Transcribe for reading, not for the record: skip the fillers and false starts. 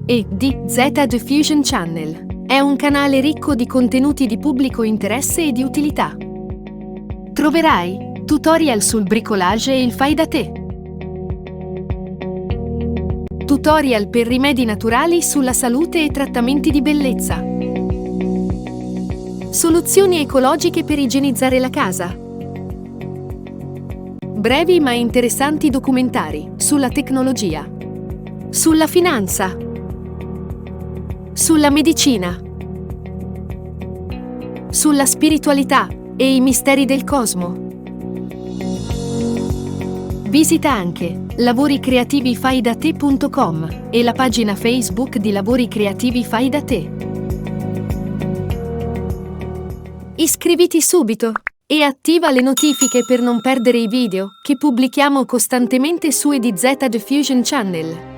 e di Z Diffusion Channel. È un canale ricco di contenuti di pubblico interesse e di utilità. Troverai tutorial sul bricolage e il fai da te. Tutorial per rimedi naturali sulla salute e trattamenti di bellezza. Soluzioni ecologiche per igienizzare la casa. Brevi ma interessanti documentari sulla tecnologia, sulla finanza, sulla medicina, sulla spiritualità e i misteri del cosmo. Visita anche lavoricreativifai-da-te.com e la pagina Facebook di Lavori Creativi Fai da Te. Iscriviti subito e attiva le notifiche per non perdere i video che pubblichiamo costantemente su EDZ Diffusion Channel.